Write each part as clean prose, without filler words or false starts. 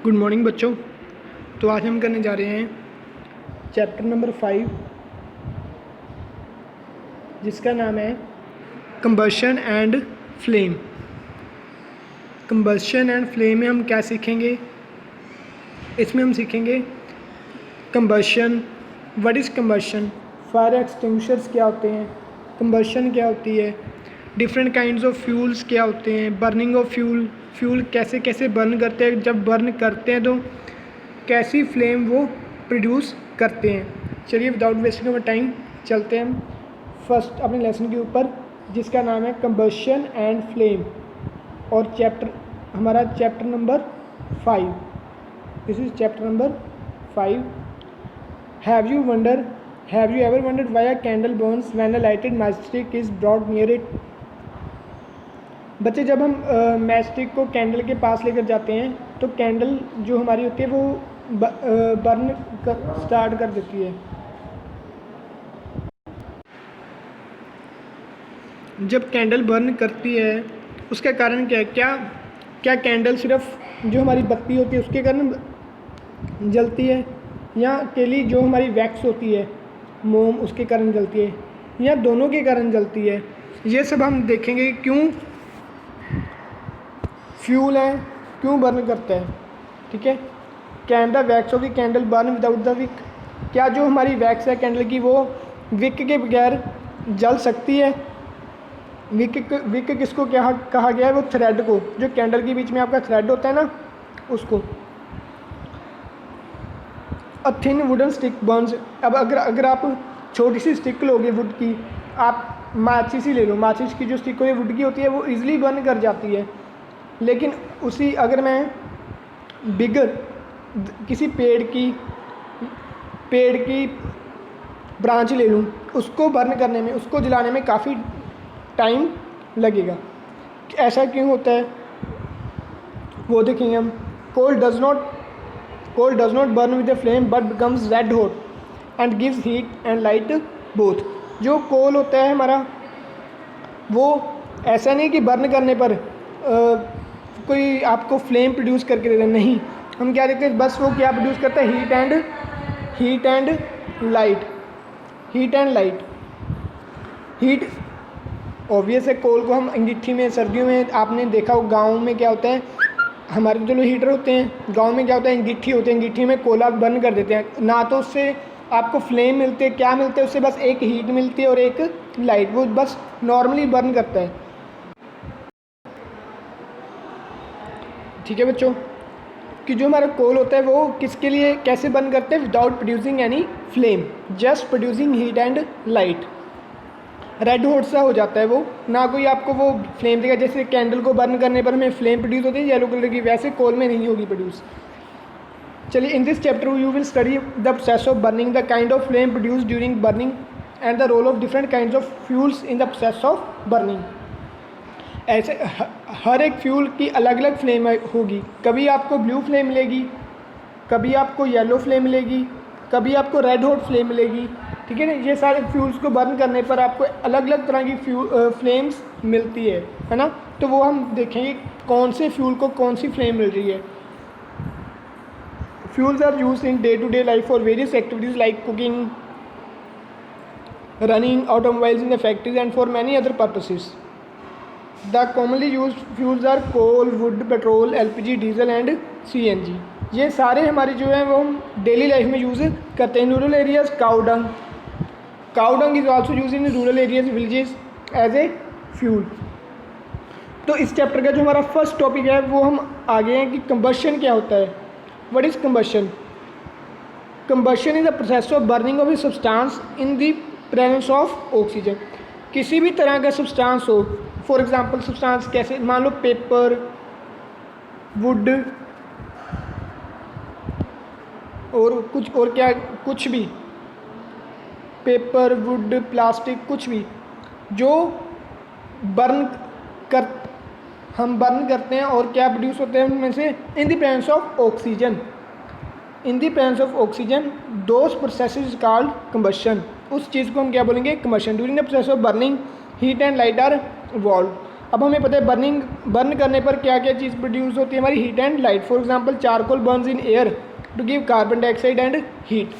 Good morning बच्चों। तो आज हम करने जा रहे हैं चैप्टर नंबर 5, जिसका नाम है combustion and flame. Combustion and flame में हम क्या सीखेंगे? इसमें हम सीखेंगे combustion, what is combustion, fire extinguishers क्या होते हैं, कंबशन क्या होती है, डिफरेंट काइंड्स ऑफ फ्यूल्स क्या होते हैं, बर्निंग ऑफ फ्यूल कैसे कैसे बर्न करते हैं, जब बर्न करते हैं तो कैसी फ्लेम वो प्रोड्यूस करते हैं। चलिए विदाउट वेस्टिंग ऑफ टाइम चलते हैं हम फर्स्ट अपने लेसन के ऊपर, जिसका नाम है कंबशन एंड फ्लेम, और हमारा chapter number 5। This is chapter number 5। Have you ever wondered why a candle Burns when a lighted matchstick is brought near it? बच्चे, जब हम मैचस्टिक को कैंडल के पास लेकर जाते हैं तो कैंडल जो हमारी होती है वो बर्न स्टार्ट कर देती है। जब कैंडल बर्न करती है उसका कारण क्या है? क्या कैंडल सिर्फ जो हमारी बत्ती होती है उसके कारण जलती है, या अकेली जो हमारी वैक्स होती है मोम उसके कारण जलती है, या दोनों के कारण जलती है? ये सब हम देखेंगे। क्यों फ्यूल है, क्यों बर्न करता है, ठीक है। Can the wax of the candle burn without the wick? क्या जो हमारी वैक्स है कैंडल की वो विक के बगैर जल सकती है? विक किसको क्या कहा गया है? वो थ्रेड को, जो कैंडल के बीच में आपका थ्रेड होता है ना, उसको। A thin wooden stick Burns. अब अगर आप छोटी सी स्टिक लोगे वुड की, आप माचिस ही ले लो, माचिस की जो स्टिक होती है वुड की होती है वो ईजिली बर्न कर जाती है। लेकिन उसी अगर मैं बिगर किसी पेड़ की ब्रांच ले लूँ, उसको बर्न करने में, उसको जलाने में काफ़ी टाइम लगेगा। ऐसा क्यों होता है वो देखेंगे हम। Coal does not burn with the flame but becomes red hot and gives heat and light both. जो कोल होता है हमारा वो ऐसा नहीं कि बर्न करने पर कोई आपको फ्लेम प्रोड्यूस करके दे रहे, नहीं। हम क्या देखते हैं, बस वो क्या प्रोड्यूस करता है? Heat and light. Heat obvious है, कोल को हम अंगीठी में, सर्दियों में आपने देखा हो गाँव में क्या होता है, हमारे जो हीटर होते हैं गांव में क्या होता है, अंगीठी होती है, अंगीठी में कोयला बर्न कर देते हैं ना, तो उससे आपको फ्लेम मिलते हैं, क्या मिलते हैं उससे? बस एक हीट मिलती है और एक लाइट, वो बस नॉर्मली बर्न करता है, ठीक है बच्चों। कि जो हमारा कोल होता है वो किसके लिए कैसे बर्न करते हैं? Without producing any flame, just producing heat and light. Red hot सा हो जाता है वो, ना कोई आपको वो फ्लेम देगा। जैसे कैंडल को बर्न करने पर हमें फ्लेम प्रोड्यूस होती है येलो कलर की, वैसे कोल में नहीं होगी प्रोड्यूस। चलिए, in this chapter you will study the process of burning, the kind of flame produce during burning and the role of different kinds of fuels in the process of burning. ऐसे हर एक fuel की अलग अलग flame होगी। कभी आपको blue flame मिलेगी, कभी आपको येलो फ्लेम मिलेगी, कभी आपको रेड हॉट फ्लेम मिलेगी, ठीक है ना। ये सारे फ्यूल्स को बर्न करने पर आपको अलग अलग तरह की फ्लेम्स मिलती है ना। तो वो हम देखेंगे कौन से फ्यूल को कौन सी फ्लेम मिल रही है। Fuels are used in day to day life for various activities like cooking, running automobiles in the factories and for many other purposes. The commonly use fuels are coal, wood, petrol, LPG, diesel and CNG। ये सारे हमारे जो हैं वो हम daily life में use करते हैं। Rural areas cow dung is also use in rural areas villages as a fuel. तो इस चैप्टर का जो हमारा फर्स्ट टॉपिक है वो हम आगे हैं कि कंबशन क्या होता है। What is combustion? Combustion is the process of burning of a substance in the presence of oxygen. किसी भी तरह का सब्सटेंस हो, फॉर एग्जांपल सब्सटेंस कैसे, मान लो पेपर, वुड और कुछ भी, पेपर, वुड, प्लास्टिक, कुछ भी जो हम बर्न करते हैं और क्या प्रोड्यूस होते हैं उनमें से? In the presence of oxygen those processes called combustion. उस चीज़ को हम क्या बोलेंगे? Combustion. During the process of burning heat and light are evolve. अब हमें पता है बर्न करने पर क्या क्या चीज़ प्रोड्यूस होती है हमारी, heat and light. For example charcoal burns in air to give carbon dioxide and heat.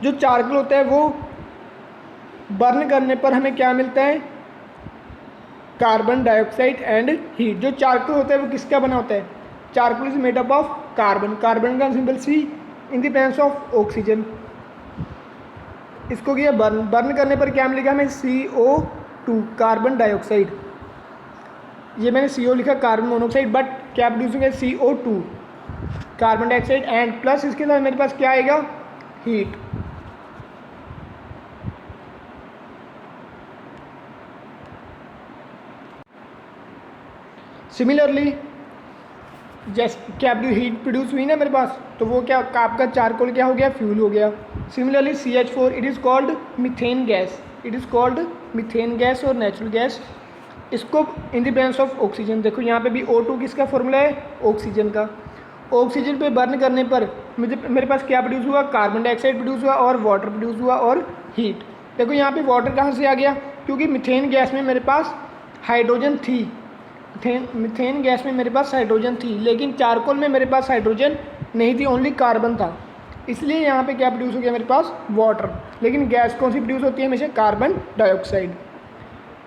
जो चारकोल होता है वो बर्न करने पर हमें क्या मिलता है, कार्बन डाइऑक्साइड एंड हीट। जो चारकोल होता है वो किसका बना होता है, charcoal is made up of carbon, carbon का symbol C in the presence of oxygen. इसको किया बर्न करने पर क्या मिलेगा हमें, CO2 कार्बन डाइऑक्साइड। ये मैंने CO लिखा कार्बन मोनोऑक्साइड, बट क्या प्रोड्यूस होगा CO2 carbon dioxide and plus इसके साथ मेरे पास क्या आएगा, हीट। सिमिलरली जैसे क्या हीट प्रोड्यूस हुई ना मेरे पास, तो वो क्या आपका चारकोल क्या हो गया, फ्यूल हो गया। Similarly CH4 it is called methane gas, it is called methane gas और नेचुरल गैस। इसको इन द प्रेजेंस ऑफ ऑक्सीजन, देखो यहाँ पे भी O2 किसका फॉर्मूला है, ऑक्सीजन का। ऑक्सीजन पे बर्न करने पर मेरे पास क्या प्रोड्यूस हुआ, कार्बन डाइऑक्साइड प्रोड्यूस हुआ और वाटर प्रोड्यूस हुआ और हीट। देखो यहाँ पे वाटर कहाँ से आ गया, क्योंकि मीथेन गैस में मेरे पास हाइड्रोजन थी, मीथेन गैस में मेरे पास हाइड्रोजन थी, लेकिन चारकोल में मेरे पास हाइड्रोजन नहीं थी, ओनली कार्बन था, इसलिए यहाँ पे क्या प्रोड्यूस हो गया मेरे पास, वाटर। लेकिन गैस कौन सी प्रोड्यूस होती है हमेशा, कार्बन डाइऑक्साइड।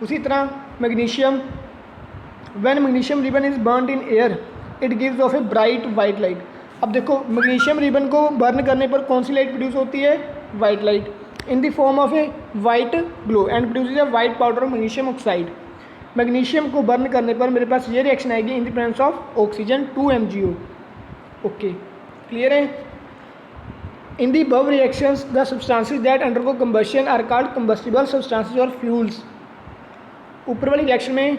उसी तरह magnesium, when magnesium ribbon is burned in air it gives off a bright white light. अब देखो मैग्नीशियम रिबन को बर्न करने पर कौन सी लाइट प्रोड्यूस होती है, white light, in the form of A white glow and produces A white powder of magnesium oxide. Magnesium को burn करने पर मेरे पास ये रिएक्शन आएगी इन the presence of oxygen 2MgO। Okay, clear है। इन दी above reactions the substances that undergo combustion are called combustible substances और fuels। ऊपर वाली रिएक्शन में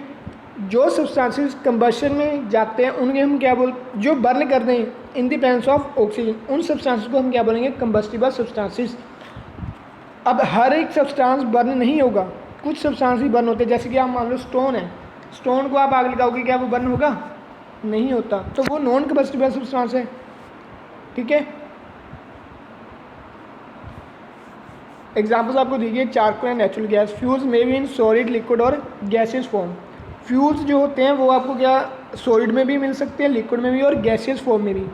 जो सब्सटेंसेस कंबशन में जाते हैं उनके हम क्या जो बर्न करते हैं इन द प्रेजेंस ऑफ ऑक्सीजन, उन सब्सटेंसेस को हम क्या बोलेंगे, कंबस्टिबल सब्सटेंसेस। अब हर एक सब्सटेंस बर्न नहीं होगा, कुछ सब्सटेंस ही बर्न होते हैं। जैसे कि आप मान लो स्टोन है, स्टोन को आप आग लगाओगे क्या वो बर्न होगा, नहीं होता, तो वो नॉन कंबस्टिबल सब्सटेंस है। ठीक है, एग्जाम्पल्स आपको दीजिए, charcoal and natural gas. Fuels may be in solid, liquid और गैसियस फॉर्म। फ्यूल्स जो होते हैं वो आपको क्या सॉलिड में भी मिल सकते हैं, लिक्विड में भी और गैसियस फॉर्म में भी।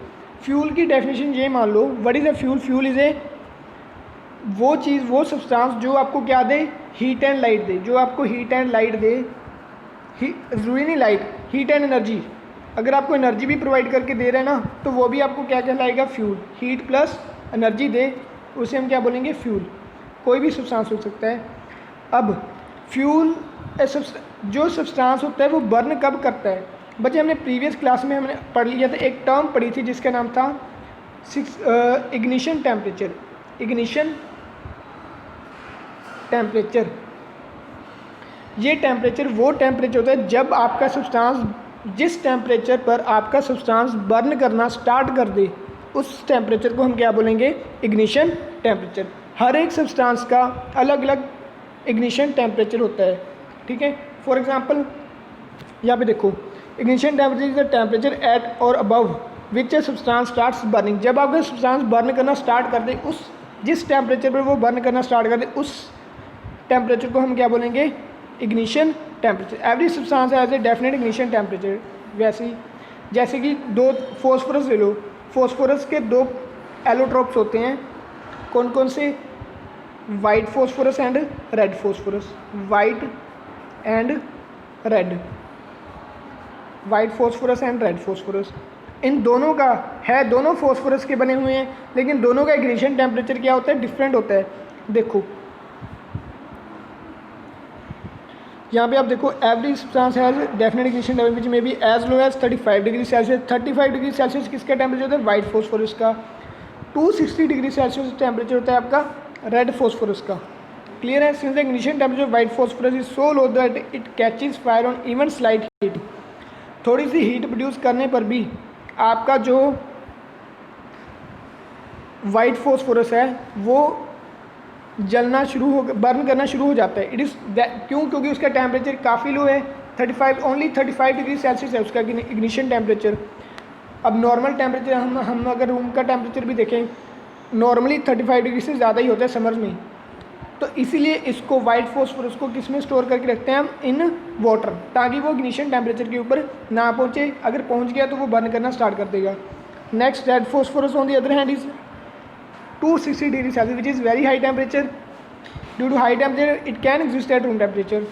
फ्यूल की डेफिनेशन ये मान लो, what is a fuel, fuel is a वो चीज़, वो सब्सटेंस जो आपको क्या दे, हीट एंड लाइट दे, जो आपको हीट एंड लाइट दे, जरूरी नहीं लाइट, हीट एंड एनर्जी। अगर आपको एनर्जी भी प्रोवाइड करके दे रहे हैं ना, तो वो भी आपको क्या कहलाएगा, फ्यूल। हीट प्लस एनर्जी दे, उसे हम क्या बोलेंगे, फ्यूल। कोई भी सब्सटेंस हो सकता है। अब फ्यूल जो सब्सटेंस होता है वो बर्न कब करता है, बच्चे हमने प्रीवियस क्लास में हमने पढ़ लिया था, एक टर्म पढ़ी थी जिसका नाम था इग्निशन टेम्परेचर। इग्निशन टेम्परेचर, ये टेम्परेचर वो टेम्परेचर होता है जब आपका सब्सटेंस, जिस टेम्परेचर पर आपका सब्सटेंस बर्न करना स्टार्ट कर दे, उस टेम्परेचर को हम क्या बोलेंगे, इग्निशन टेम्परेचर। हर एक सब्सटेंस का अलग अलग इग्निशन टेम्परेचर होता है। ठीक है, फॉर एग्जांपल यहाँ पे देखो, ignition temperature is the temperature at or above which a substance starts burning. जब आपका सब्सटेंस बर्न करना स्टार्ट कर दे, उस जिस टेम्परेचर पर वो बर्न करना स्टार्ट कर दे, उस टेम्परेचर को हम क्या बोलेंगे, ignition temperature. Every substance has a definite ignition temperature. वैसे ही जैसे कि दो फॉस्फोरस ले लो, फॉस्फोरस के दो एलोट्रोप्स होते हैं, कौन कौन से, white phosphorus and red phosphorus. White and red, white phosphorus and red phosphorus, इन दोनों का है, दोनों फॉस्फोरस के बने हुए हैं, लेकिन दोनों का इग्निशन टेम्परेचर क्या होता है, डिफरेंट होता है। देखो यहाँ पे आप देखो, every substance has definite ignition temperature which may be as low as 35 degree Celsius. 35 degree Celsius किसका टेम्परेचर होता है, वाइट फॉस्फोरस का। 260 डिग्री सेल्सियस टेम्परेचर होता है आपका रेड फॉस्फोरस का। क्लियर है। Since the ignition temperature white phosphorus is so low that it catches fire on even slight heat. थोड़ी सी हीट प्रोड्यूस करने पर भी आपका जो वाइट फॉस्फोरस है वो जलना शुरू हो, बर्न करना शुरू हो जाता है। इट इज़ क्यों, क्योंकि उसका टेम्परेचर काफ़ी लो है, 35 ओनली 35 डिग्री सेल्सियस है उसका इग्निशन टेम्परेचर। अब नॉर्मल टेम्परेचर हम अगर रूम का टेम्परेचर भी देखें, नॉर्मली 35 डिग्री से ज़्यादा ही होता है समर्स में, तो इसीलिए इसको वाइट फॉस्फोरस को किस में स्टोर करके रखते हैं हम, इन वाटर, ताकि वो इग्निशन टेम्परेचर के ऊपर ना पहुँचे। अगर पहुँच गया तो वो बर्न करना स्टार्ट कर देगा। Next red phosphorus on the other hand is 260 degree Celsius which is very high temperature. Due to high temperature it can exist at room temperature.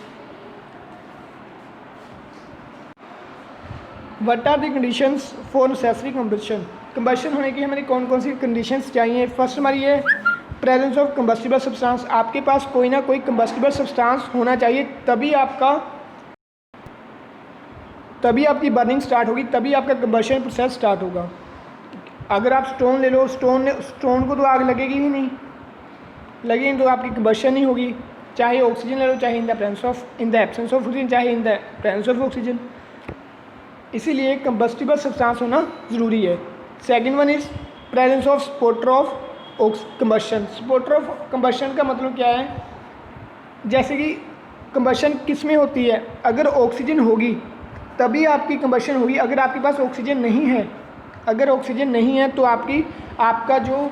What are the conditions for necessary combustion. Combustion होने की हमें कौन कौन सी conditions चाहिए। First हमारी ये presence of combustible substance, आपके पास कोई ना कोई कंबस्टिबल सब्सटेंस होना चाहिए, तभी आपकी बर्निंग स्टार्ट होगी, तभी आपका कंबशन प्रोसेस स्टार्ट होगा। अगर आप स्टोन ले लो, स्टोन को तो आग लगेगी ही नहीं, लगेगी तो आपकी कंबशन नहीं होगी। चाहे ऑक्सीजन ले लो, चाहे in the absence of oxygen, चाहे in the presence of oxygen. इसीलिए कंबस्टिबल सब्सटेंस होना ज़रूरी है। Second one is presence of supporter of combustion. Supporter of combustion का मतलब क्या है, जैसे कि कंबशन किस में होती है, अगर ऑक्सीजन होगी तभी आपकी कंबशन होगी। अगर आपके पास ऑक्सीजन नहीं है, तो आपका जो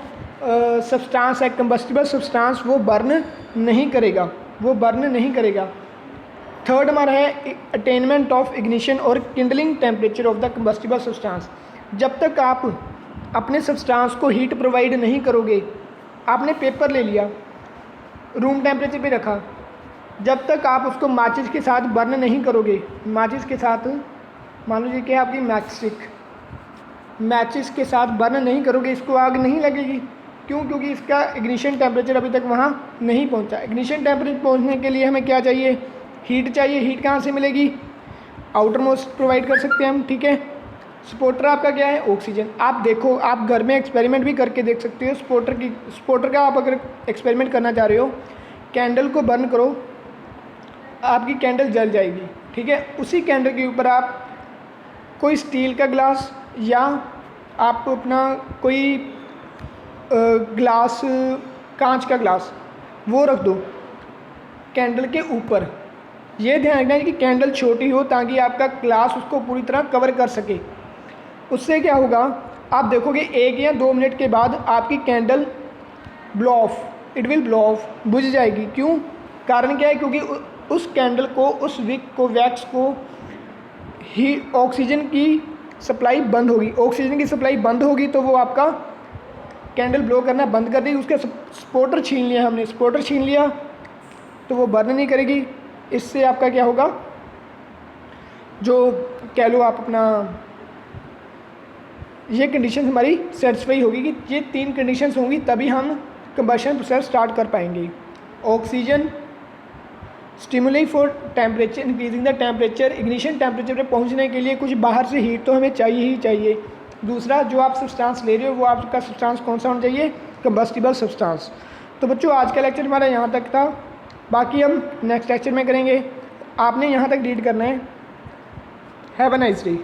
सब्सटेंस है, कंबस्टिबल सब्सटेंस, वो बर्न नहीं करेगा। थर्ड हमारा है अटेनमेंट ऑफ इग्निशन और Kindling temperature of the combustible substance. जब तक आप अपने सब्सटेंस को हीट प्रोवाइड नहीं करोगे, आपने पेपर ले लिया, रूम टेम्परेचर पे रखा, जब तक आप उसको माचिस के साथ बर्न नहीं करोगे, माचिस के साथ मान लीजिए कि आपकी मैचिस के साथ बर्न नहीं करोगे, इसको आग नहीं लगेगी। क्यों? क्योंकि इसका इग्निशन टेम्परेचर अभी तक वहाँ नहीं पहुँचा। इग्निशन टेम्परेचर पहुँचने के लिए हमें क्या चाहिए, हीट चाहिए। हीट कहाँ से मिलेगी, आउटर मोस्ट प्रोवाइड कर सकते हैं हम, ठीक है। सपोर्टर आपका क्या है, ऑक्सीजन। आप देखो, आप घर में एक्सपेरिमेंट भी करके देख सकते हो। सपोर्टर का आप अगर एक्सपेरिमेंट करना चाह रहे हो, कैंडल को बर्न करो, आपकी कैंडल जल जाएगी, ठीक है। उसी कैंडल के ऊपर आप कोई स्टील का ग्लास या आप अपना कोई ग्लास, कांच का ग्लास, वो रख दो कैंडल के ऊपर। ये ध्यान रखना है कि कैंडल छोटी हो ताकि आपका ग्लास उसको पूरी तरह कवर कर सके। उससे क्या होगा, आप देखोगे 1 या 2 मिनट के बाद आपकी candle it will blow of, बुझ जाएगी। क्यों? कारण क्या है, क्योंकि उस कैंडल को, उस विक को, वैक्स को ही ऑक्सीजन की सप्लाई बंद होगी। ऑक्सीजन की सप्लाई बंद होगी तो वो आपका कैंडल ब्लो करना बंद कर देगी। उसका सपोर्टर छीन लिया हमने, सपोर्टर छीन लिया तो वो बर्न नहीं करेगी। इससे आपका क्या होगा, जो कह लो आप अपना, ये कंडीशन हमारी सेटिस्फाई होगी कि ये 3 कंडीशंस होंगी तभी हम कंबशन प्रोसेस स्टार्ट कर पाएंगे। Oxygen, stimuli for temperature, increasing the temperature, ignition temperature पे पहुंचने के लिए कुछ बाहर से हीट तो हमें चाहिए ही चाहिए। दूसरा, जो आप सब्सटेंस ले रहे हो वो आपका सब्सटेंस कौन सा होना चाहिए, कंबस्टिबल सब्सटेंस। तो बच्चों, आज का लेक्चर हमारा यहाँ तक था, बाकी हम नेक्स्ट लेक्चर में करेंगे। आपने यहाँ तक रीड करना है। Have a nice day.